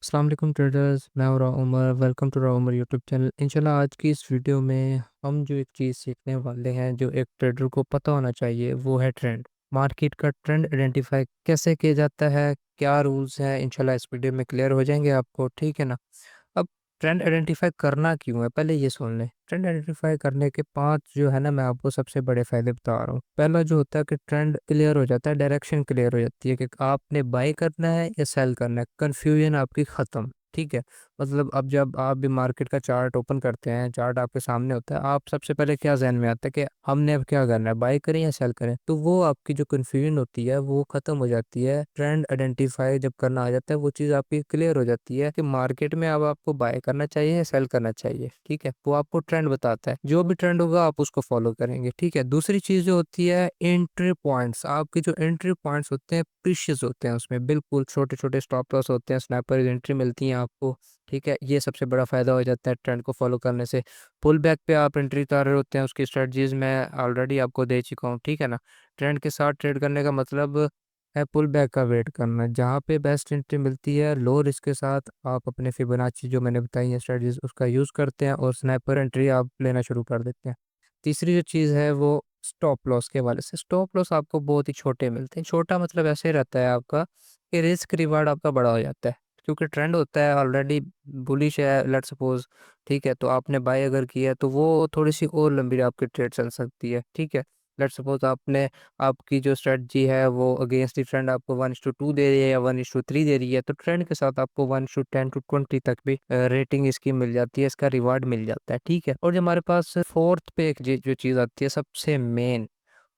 अस्सलाम वालेकुम ट्रेडर्स, मैं हूँ Umar. Welcome to Umar YouTube channel. इंशाल्लाह आज की इस वीडियो में हम जो एक चीज़ सीखने वाले हैं जो एक ट्रेडर को पता होना चाहिए वो है ट्रेंड। मार्केट का ट्रेंड आइडेंटिफाई कैसे किया जाता है, क्या रूल्स हैं, इंशाल्लाह इस वीडियो में क्लियर हो जाएंगे आपको, ठीक है ना। अब ट्रेंड आइडेंटिफाई करना क्यों है, पहले ये सुन लें। ट्रेंड आइडेंटिफाई करने के 5 जो है ना, मैं आपको सबसे बड़े फायदे बता रहा हूँ। पहला जो होता है कि ट्रेंड क्लियर हो जाता है, डायरेक्शन क्लियर हो जाती है कि आपने बाय करना है या सेल करना है, कंफ्यूजन आपकी खत्म। ठीक है। मतलब अब जब आप भी मार्केट का चार्ट ओपन करते हैं, चार्ट आपके सामने होता है, आप सबसे पहले क्या जहन में आता है कि हमने अब क्या करना है, बाय करें या सेल करें। तो वो आपकी जो कंफ्यूजन होती है वो खत्म हो जाती है। ट्रेंड आइडेंटिफाई जब करना आ जाता है, वो चीज आपकी क्लियर हो जाती है कि मार्केट में अब आपको बाय करना चाहिए या सेल करना चाहिए। ठीक है, वो आपको ट्रेंड बताता है, जो भी ट्रेंड होगा आप उसको फॉलो करेंगे। ठीक है। दूसरी चीज जो होती है एंट्री पॉइंट्स। आपके जो एंट्री पॉइंट्स होते हैं प्रीशियस होते हैं, उसमें बिल्कुल छोटे छोटे स्टॉप लॉस होते हैं, स्नैपर एंट्री मिलती है आपको। ठीक है, ये सबसे बड़ा फायदा हो जाता है ट्रेंड को फॉलो करने से। पुल बैक पे आप एंट्री उतार रहे होते हैं, उसकी स्ट्रेटजीज मैं ऑलरेडी आपको दे चुका हूँ। ठीक है ना। ट्रेंड के साथ ट्रेड करने का मतलब है पुल बैक का वेट करना, जहाँ पे बेस्ट एंट्री मिलती है लो रिस्क के साथ आप अपने फिबोनाची जो मैंने बताई है स्ट्रेटजीज उसका यूज करते हैं और स्नैपर एंट्री आप लेना शुरू कर देते हैं। तीसरी जो चीज़ है वो स्टॉप लॉस के हवाले से। स्टॉप लॉस आपको बहुत ही छोटे मिलते हैं। छोटा मतलब ऐसे रहता है आपका कि रिस्क रिवार्ड आपका बड़ा हो जाता है, क्योंकि ट्रेंड होता है ऑलरेडी बुलिश है, लेट्स सपोज। ठीक है, तो आपने बाय अगर किया है तो वो थोड़ी सी और लंबी आपकी ट्रेड चल सकती है। ठीक है। लेट्स सपोज आपने आपकी जो स्ट्रेटजी है वो अगेंस्ट द ट्रेंड आपको 1:2 दे रही है या 1:3 दे रही है, तो ट्रेंड के साथ आपको 1:10 टू 20 तक भी रेटिंग इसकी मिल जाती है, इसका रिवार्ड मिल जाता है। ठीक है। और जो हमारे पास फोर्थ पे एक जो चीज़ आती है सबसे मेन,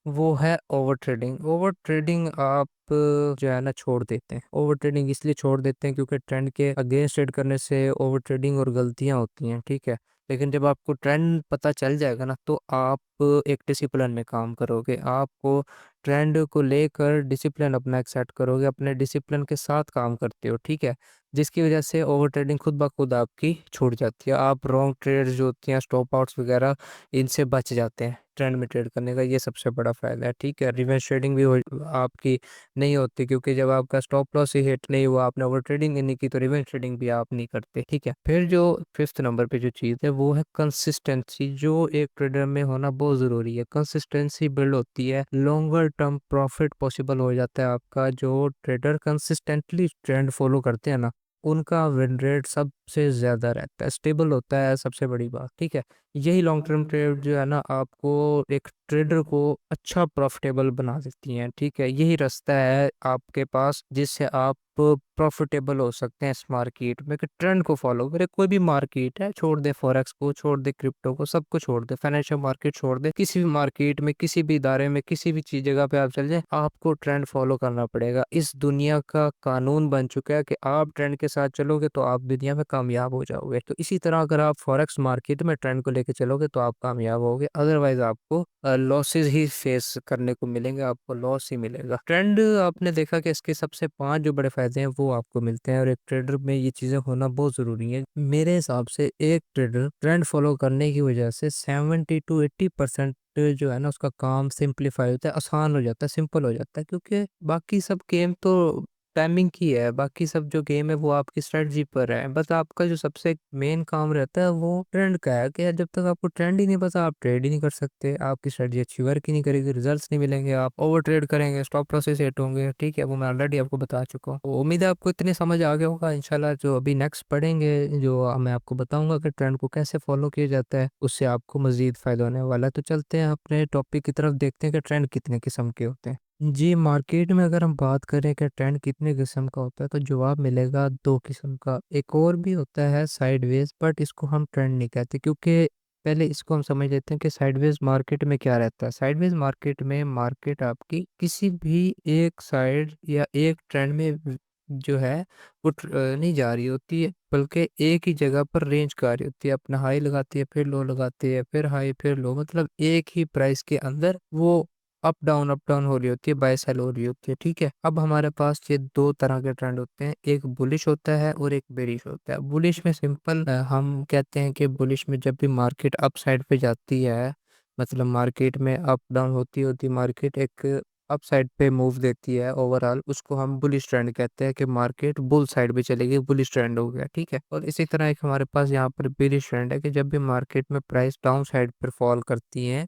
वो है ओवर ट्रेडिंग। ओवर ट्रेडिंग आप जो है ना छोड़ देते हैं। ओवर ट्रेडिंग इसलिए छोड़ देते हैं क्योंकि ट्रेंड के अगेंस्ट ट्रेड करने से ओवर ट्रेडिंग और गलतियां होती हैं। ठीक है। लेकिन जब आपको ट्रेंड पता चल जाएगा ना, तो आप एक डिसिप्लिन में काम करोगे। आपको ट्रेंड को लेकर डिसिप्लिन अपना एक सेट करोगे, अपने डिसिप्लिन के साथ काम करते हो। ठीक है। जिसकी वजह से ओवर ट्रेडिंग खुद ब खुद आपकी छूट जाती है। आप रॉन्ग ट्रेड्स जो होती हैं, स्टॉप आउट्स वगैरह, इनसे बच जाते हैं ट्रेंड में ट्रेड करने का। ये सबसे बड़ा फायदा है। ठीक है। रिवर्स ट्रेडिंग भी आपकी नहीं होती, क्योंकि जब आपका स्टॉप लॉस ही हिट नहीं हुआ, आपने ओवर ट्रेडिंग नहीं की, तो रिवर्स ट्रेडिंग भी आप नहीं करते। ठीक है। फिर जो फिफ्थ नंबर पे जो चीज़ है वो है कंसिस्टेंसी, जो एक ट्रेडर में होना बहुत जरूरी है। कंसिस्टेंसी बिल्ड होती है, लॉन्गर टर्म प्रॉफिट पॉसिबल हो जाता है आपका। जो ट्रेडर कंसिस्टेंटली ट्रेंड फॉलो करते हैं ना, उनका विन रेट सबसे ज्यादा रहता है, स्टेबल होता है, सबसे बड़ी बात। ठीक है। यही लॉन्ग टर्म ट्रेड जो है ना, आपको एक ट्रेडर को अच्छा प्रॉफिटेबल बना देती हैं। ठीक है। यही रास्ता है आपके पास जिससे आप प्रॉफिटेबल हो सकते हैं इस मार्केट में, कि ट्रेंड को फॉलो करें। कोई भी मार्केट है, छोड़ दे फॉरेक्स को, छोड़ दे क्रिप्टो को, सबको छोड़ दे, फाइनेंशियल मार्केट छोड़ दे, किसी भी मार्केट में, किसी भी इदारे में, किसी भी चीज जगह पे आप चल जाए, आपको ट्रेंड फॉलो करना पड़ेगा। इस दुनिया का कानून बन चुका है कि आप ट्रेंड के साथ चलोगे तो आप दुनिया में कामयाब हो जाओगे। तो इसी तरह अगर आप फॉरेक्स मार्केट में ट्रेंड को लेके चलोगे तो आप कामयाब होगे, अदरवाइज आपको लॉसेस ही फेस करने को मिलेंगे, आपको लॉस ही मिलेगा। ट्रेंड आपने देखा कि इसके सबसे 5 जो बड़े फायदे हैं वो आपको मिलते हैं, और एक ट्रेडर में ये चीजें होना बहुत जरूरी है। मेरे हिसाब से एक ट्रेडर ट्रेंड फॉलो करने की वजह से 70 to 80% जो है ना उसका काम सिंप्लीफाई होता है, आसान हो जाता है, सिंपल हो जाता है। क्योंकि बाकी सब गेम तो टाइमिंग की है, बाकी सब जो गेम है वो आपकी स्ट्रेटजी पर है। बस आपका जो सबसे मेन काम रहता है वो ट्रेंड का है, कि जब तक आपको ट्रेंड ही नहीं पता आप ट्रेड ही नहीं कर सकते, आपकी स्ट्रेटजी अच्छी वर्क ही नहीं करेगी, रिजल्ट्स नहीं मिलेंगे, आप ओवर ट्रेड करेंगे, स्टॉप लॉसेस हिट होंगे। ठीक है, वो मैं ऑलरेडी आपको बता चुका हूँ। तो उम्मीद है आपको इतनी समझ आ गया होगा। इंशाल्लाह जो अभी नेक्स्ट पढ़ेंगे, जो मैं आपको बताऊंगा कि ट्रेंड को कैसे फॉलो किया जाता है, उससे आपको मजीद फायदा होने वाला है। तो चलते हैं अपने टॉपिक की तरफ, देखते हैं कि ट्रेंड कितने किस्म के होते हैं। जी, मार्केट में अगर हम बात करें कि ट्रेंड कितने किस्म का होता है, तो जवाब मिलेगा 2 किस्म का। एक और भी होता है साइडवेज, बट इसको हम ट्रेंड नहीं कहते, क्योंकि पहले इसको हम समझ लेते हैं कि साइडवेज मार्केट में क्या रहता है। साइडवेज मार्केट में मार्केट आपकी किसी भी एक साइड या एक ट्रेंड में जो है वो नहीं जा रही होती है, बल्कि एक ही जगह पर रेंज कर रही होती है। अपना हाई लगाती है, फिर लो लगाती है, फिर हाई, फिर लो, मतलब एक ही प्राइस के अंदर वो अप डाउन हो रही होती है, बाय सेल हो रही होती है। ठीक है। अब हमारे पास ये 2 तरह के ट्रेंड होते हैं, एक बुलिश होता है और एक बेरिश होता है। बुलिश में सिंपल हम कहते हैं कि बुलिश में जब भी मार्केट अप साइड पे जाती है, मतलब मार्केट में अप डाउन होती होती मार्केट एक अप साइड पे मूव देती है ओवरऑल, उसको हम बुलिश ट्रेंड कहते हैं कि मार्केट बुल साइड पे चलेगी, बुलिश ट्रेंड हो गया। ठीक है, और इसी तरह एक हमारे पास यहाँ पर बेरिश ट्रेंड है कि जब भी मार्केट में प्राइस डाउन साइड पर फॉल करती है,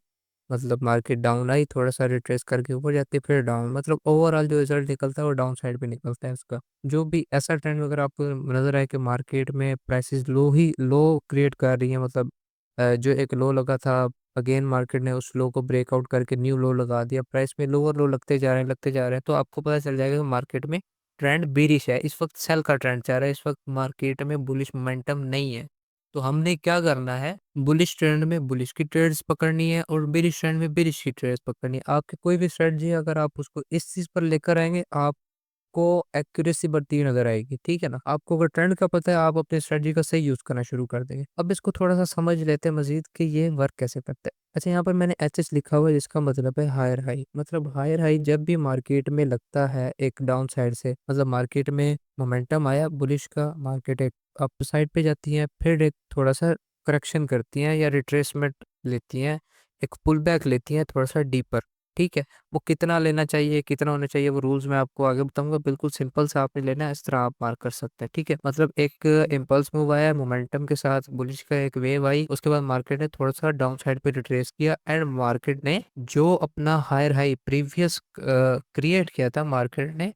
मतलब मार्केट डाउन आई, थोड़ा सा रिट्रेस करके ऊपर जाती है, फिर डाउन, मतलब ओवरऑल जो रिजल्ट निकलता है वो डाउन साइड पे निकलता है उसका। जो भी ऐसा ट्रेंड अगर आपको नजर आए कि मार्केट में प्राइसेस लो क्रिएट कर रही है, मतलब जो एक लो लगा था, अगेन मार्केट ने उस लो को ब्रेकआउट करके न्यू लो लगा दिया, प्राइस में लोअर लो लगते जा रहे हैं, तो आपको पता चल जाएगा कि मार्केट में ट्रेंड बेरिश है, इस वक्त सेल का ट्रेंड चल रहा है, इस वक्त मार्केट में बुलिश मोमेंटम नहीं है। तो हमने क्या करना है, बुलिश ट्रेंड में बुलिश की ट्रेड्स पकड़नी है और बेरिश ट्रेंड में बेरिश की ट्रेड्स पकड़नी है। आपकी कोई भी स्ट्रेटजी अगर आप उसको इस चीज पर लेकर आएंगे, आप को एक्यूरेसी बढ़ती हुई नजर आएगी। ठीक है ना, आपको अगर ट्रेंड का पता है, आप अपनी स्ट्रेटजी का सही यूज करना शुरू कर देंगे। अब इसको थोड़ा सा समझ लेते हैं मजीद कि ये वर्क कैसे करता है। अच्छा, यहाँ पर मैंने एच एस लिखा हुआ है, जिसका मतलब है हायर हाई। मतलब हायर हाई जब भी मार्केट में लगता है एक डाउन साइड से, मतलब मार्केट में मोमेंटम आया बुलिश का, मार्केट एक अप साइड पे जाती है, फिर एक थोड़ा सा करेक्शन करती हैं या रिट्रेसमेंट लेती हैं, एक पुल बैक लेती हैं थोड़ा सा डीपर। ठीक है, वो कितना लेना चाहिए, कितना होना चाहिए, वो रूल्स मैं आपको आगे बताऊंगा। बिल्कुल सिंपल सा आपने लेना है, इस तरह आप मार्क कर सकते हैं। ठीक है, मतलब एक इम्पल्स मूव आया मोमेंटम के साथ, बुलिश का एक वेव आई, उसके बाद मार्केट ने थोड़ा सा डाउन साइड पे रिट्रेस किया एंड मार्केट ने जो अपना हायर हाई प्रीवियस क्रिएट किया था, मार्केट ने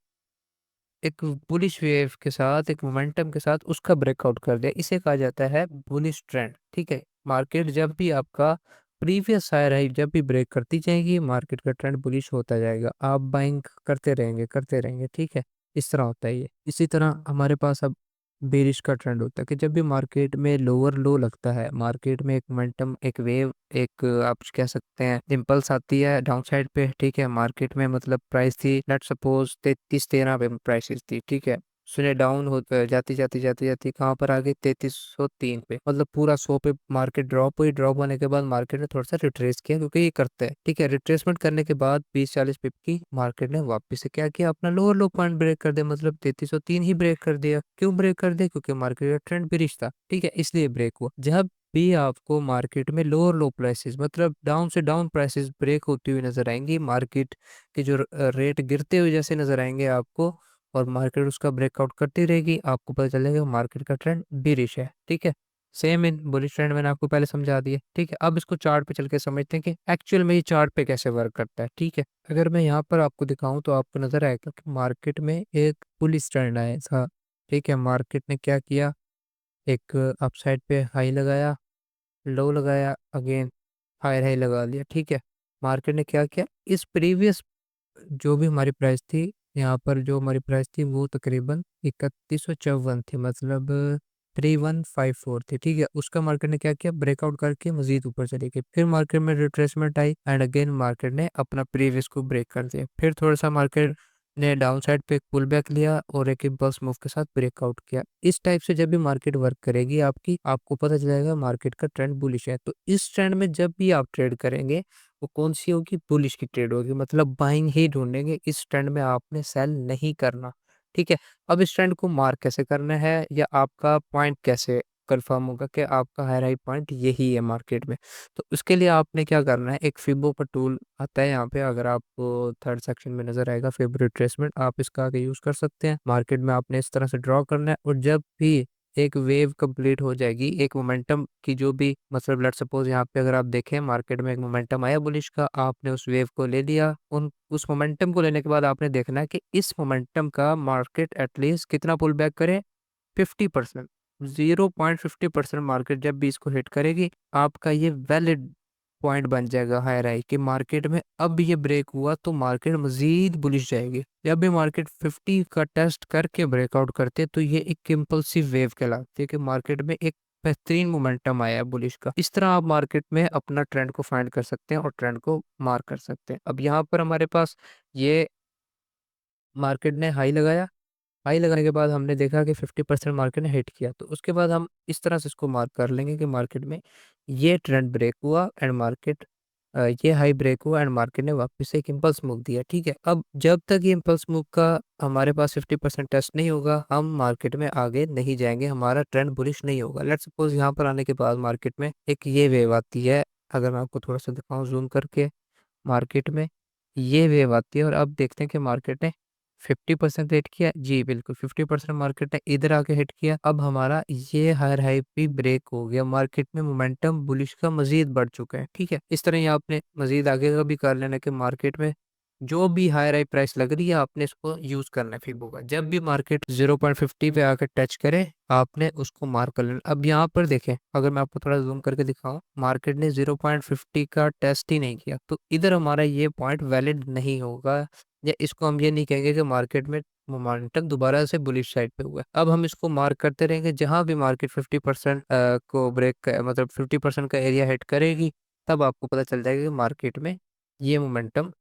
एक बुलिश वेव के साथ, एक मोमेंटम के साथ उसका ब्रेकआउट कर दिया, इसे कहा जाता है बुलिश ट्रेंड। ठीक है, मार्केट जब भी आपका प्रीवियस हायर हाई जब भी ब्रेक करती जाएगी, मार्केट का ट्रेंड बुलिश होता जाएगा, आप बाइंग करते रहेंगे करते रहेंगे। ठीक है, इस तरह होता है ये। इसी तरह हमारे पास अब बेरिश का ट्रेंड होता है कि जब भी मार्केट में लोअर लो लगता है, मार्केट में एक मोमेंटम, एक वेव, एक आप कह सकते हैं इम्पल्स आती है डाउन साइड पे। ठीक है, मार्केट में मतलब प्राइस थी लेट सपोज 3313 पे प्राइसेस थी। ठीक है, सुने डाउन हो जाती जाती जाती जाती कहाँ पर आ गई, 3303 पे, मतलब पूरा 100 पे मार्केट ड्रॉप हुई। ड्रॉप होने के बाद मार्केट ने थोड़ा सा रिट्रेस किया, क्योंकि ये करता है। ठीक है, रिट्रेसमेंट करने के बाद 20-40 पिप की मार्केट ने वापस से क्या किया, अपना लोअर लो पॉइंट ब्रेक कर दिया, मतलब 3303 ही ब्रेक कर दिया। क्यों ब्रेक कर दिया, क्योंकि मार्केट का ट्रेंड बेरिश था। ठीक है, इसलिए ब्रेक हुआ। जब भी आपको मार्केट में लोअर लो प्राइसेस, मतलब डाउन से डाउन प्राइसेस ब्रेक होती हुई नजर आएंगी, मार्केट के जो रेट गिरते हुए जैसे नजर आएंगे आपको, और मार्केट उसका ब्रेकआउट करती रहेगी, आपको पता चलेगा मार्केट का ट्रेंड बेरिश है। ठीक है, सेम इन बुलिश ट्रेंड मैंने आपको पहले समझा दिया। ठीक है, अब इसको चार्ट पे चल के समझते हैं कि एक्चुअल में ये चार्ट पे कैसे वर्क करता है। ठीक है, अगर मैं यहाँ पर आपको दिखाऊं तो आपको नजर आएगा कि मार्केट में एक बुलिश ट्रेंड आया था। ठीक है, मार्केट ने क्या किया, एक अपसाइड पे हाई लगाया, लो लगाया, अगेन हायर हाई लगा लिया। ठीक है, मार्केट ने क्या किया, इस प्रीवियस जो भी हमारी प्राइस थी, यहाँ पर जो हमारी प्राइस थी वो तकरीबन 3154 थी, मतलब 3154 थी। ठीक है, उसका मार्केट ने क्या किया, ब्रेकआउट करके मजीद ऊपर चली गई, फिर मार्केट में retracement I and again market ने अपना प्रीवियस को ब्रेक कर दिया, फिर थोड़ा सा मार्केट ने डाउन साइड पे एक पुल बैक लिया और एक इम्पल्स मूव के साथ ब्रेकआउट किया। इस टाइप से जब भी मार्केट वर्क करेगी आपकी, आपको पता चलेगा मार्केट का ट्रेंड बुलिश है। तो इस ट्रेंड में जब भी आप ट्रेड करेंगे, वो कौन सी होगी, बुलिश की ट्रेड होगी, मतलब बाइंग ही ढूंढेंगे, इस ट्रेंड में आपने सेल नहीं करना। ठीक है, अब इस ट्रेंड को मार्क कैसे करना है, या आपका पॉइंट कैसे कंफर्म होगा कि आपका हाई हाई पॉइंट यही है मार्केट में। तो उसके लिए आपने क्या करना है, एक फिबो का टूल आता है यहाँ पे, अगर आपको थर्ड सेक्शन में नजर आएगा फिबो रिट्रेसमेंट, आप इसका आगे यूज कर सकते हैं। मार्केट में आपने इस तरह से ड्रॉ करना है, और जब भी एक वेव कंप्लीट हो जाएगी, एक मोमेंटम की जो भी, मतलब लेट्स सपोज यहाँ पे अगर आप देखें मार्केट में एक मोमेंटम आया बुलिश का, आपने उस वेव को ले लिया, उन उस मोमेंटम को लेने के बाद आपने देखना है कि इस मोमेंटम का मार्केट एटलीस्ट कितना पुल बैक करे, 50%। 0.50% मार्केट जब भी इसको हिट करेगी, आपका ये वैलिड पॉइंट बन जाएगा हायर हाई कि मार्केट में अब ये ब्रेक हुआ तो मार्केट मजीद बुलिश जाएगी। जब भी मार्केट 50 का टेस्ट करके ब्रेकआउट करते, तो ये एक इम्पल्सिव वेव कहलाती है कि मार्केट में एक बेहतरीन मोमेंटम आया है बुलिश का। इस तरह आप मार्केट में अपना ट्रेंड को फाइंड कर सकते हैं और ट्रेंड को मार्क कर सकते हैं। अब यहाँ पर हमारे पास ये मार्केट ने हाई लगाया, हाई लगाने के बाद हमने देखा कि 50% मार्केट ने हिट किया, तो उसके बाद हम इस तरह से इसको मार्क कर लेंगे कि मार्केट में ये ट्रेंड ब्रेक हुआ एंड मार्केट ये हाई ब्रेक हुआ एंड मार्केट ने वापस से एक इम्पल्स मूव दिया। ठीक है, अब जब तक ये इम्पल्स मूव का हमारे पास 50% टेस्ट नहीं होगा, हम मार्केट में आगे नहीं जाएंगे, हमारा ट्रेंड बुलिश नहीं होगा। लेट्स सपोज यहाँ पर आने के बाद मार्केट में एक ये वेव आती है, अगर मैं आपको थोड़ा सा दिखाऊं जूम करके, मार्केट में ये वेव आती है और अब देखते हैं कि मार्केट ने 50% हिट किया। जी बिल्कुल 50% मार्केट ने इधर आके हिट किया। अब हमारा ये हायर हाई भी ब्रेक हो गया, मार्केट में मोमेंटम बुलिश का मजीद बढ़ चुका है। ठीक है, इस तरह ही आपने मजीद आगे का भी कर लेना कि मार्केट में जो भी हायर हाई प्राइस लग रही है आपने इसको यूज करना है फिबो का। जब भी मार्केट 0.50 पे आकर टच करे आपने उसको मार्क कर लेना। अब यहाँ पर देखें, अगर मैं आपको थोड़ा जूम करके दिखाऊं, मार्केट ने 0.50 का टेस्ट ही नहीं किया, तो इधर हमारा ये पॉइंट वैलिड नहीं होगा, या इसको हम ये नहीं कहेंगे कि मार्केट में मोमेंटम दोबारा से बुलिश साइड पे हुआ है। अब हम इसको मार्क करते रहेंगे, जहां भी मार्केट 50% को ब्रेक मतलब 50% का एरिया हिट करेगी, तब आपको पता चल जाएगा कि मार्केट में ये मोमेंटम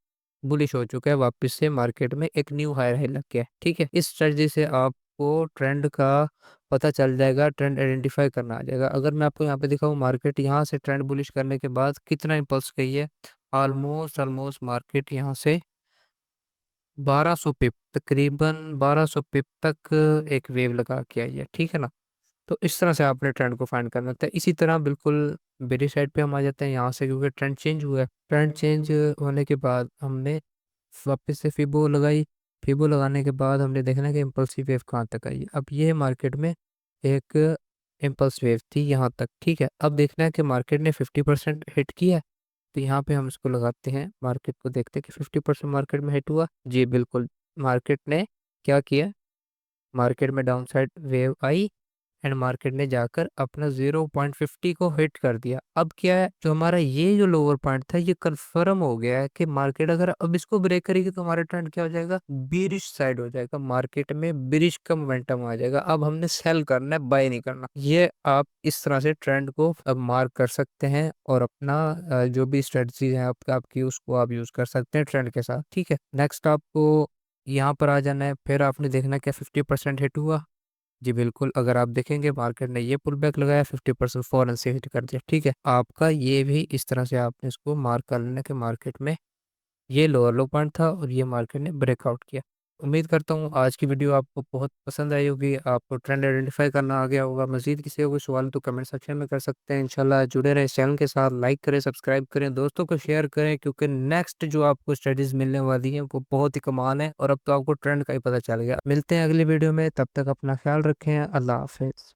बुलिश हो चुका है, वापस से मार्केट में एक न्यू हायर हाई लग गया है। ठीक है, इस स्ट्रेटजी से आपको ट्रेंड का पता चल जाएगा, ट्रेंड आइडेंटिफाई करना आ जाएगा। अगर मैं आपको यहाँ पे दिखाऊँ, मार्केट यहाँ से ट्रेंड बुलिश करने के बाद कितना इम्पल्स गई है, ऑलमोस्ट ऑलमोस्ट मार्केट यहाँ से 1200 पिप, तकरीबन 1200 पिप तक एक वेव लगा के आई है। ठीक है ना, तो इस तरह से आपने ट्रेंड को फाइंड करना होता है। इसी तरह बिल्कुल बेरी साइड पे हम आ जाते हैं यहाँ से, क्योंकि ट्रेंड चेंज हुआ है। ट्रेंड चेंज होने के बाद हमने वापस से फिबो लगाई। फिबो लगाने के बाद हमने देखना कि इम्पल्सिव वेव कहाँ तक आई। अब ये मार्केट में एक इम्पल्स वेव थी यहाँ तक। ठीक है, अब देखना है कि मार्केट ने 50% हिट किया है, तो यहाँ पे हम इसको लगाते हैं, मार्केट को देखते हैं कि 50% मार्केट में हिट हुआ। जी बिल्कुल, मार्केट ने क्या किया, मार्केट में down side wave I and market ने जाकर अपना 0.50 को हिट कर दिया। अब क्या है, जो हमारा ये जो लोअर पॉइंट था ये कंफर्म हो गया है कि मार्केट अगर अब इसको ब्रेक करेगी तो हमारा ट्रेंड क्या हो जाएगा, बिरिश साइड हो जाएगा, मार्केट में बिरिश का मोमेंटम आ जाएगा। अब हमने सेल करना है, बाय नहीं करना। ये आप इस तरह से ट्रेंड को अब मार्क कर सकते हैं और अपना जो भी स्ट्रेटजी है आपकी उसको आप यूज कर सकते हैं ट्रेंड के साथ। ठीक है, नेक्स्ट आपको यहाँ पर आ जाना है, फिर आपने देखना क्या 50% हिट हुआ। जी बिल्कुल, अगर आप देखेंगे मार्केट ने ये पुल बैक लगाया, 50% फौरन से हिट कर दिया। ठीक है, आपका ये भी इस तरह से आपने इसको मार्क कर लेना कि मार्केट में ये लोअर लो पॉइंट था और ये मार्केट ने ब्रेकआउट किया। उम्मीद करता हूँ आज की वीडियो आपको बहुत पसंद आई होगी, आपको ट्रेंड आइडेंटिफाई करना आ गया होगा। मजीद किसी को कोई सवाल तो कमेंट सेक्शन में कर सकते हैं। इंशाल्लाह जुड़े रहे चैनल के साथ, लाइक करें, सब्सक्राइब करें, दोस्तों को शेयर करें, क्योंकि नेक्स्ट जो आपको स्टडीज मिलने वाली है वो बहुत ही कमाल है और अब तो आपको ट्रेंड का ही पता चल गया। मिलते हैं अगली वीडियो में, तब तक अपना ख्याल रखें। अल्लाह हाफिज।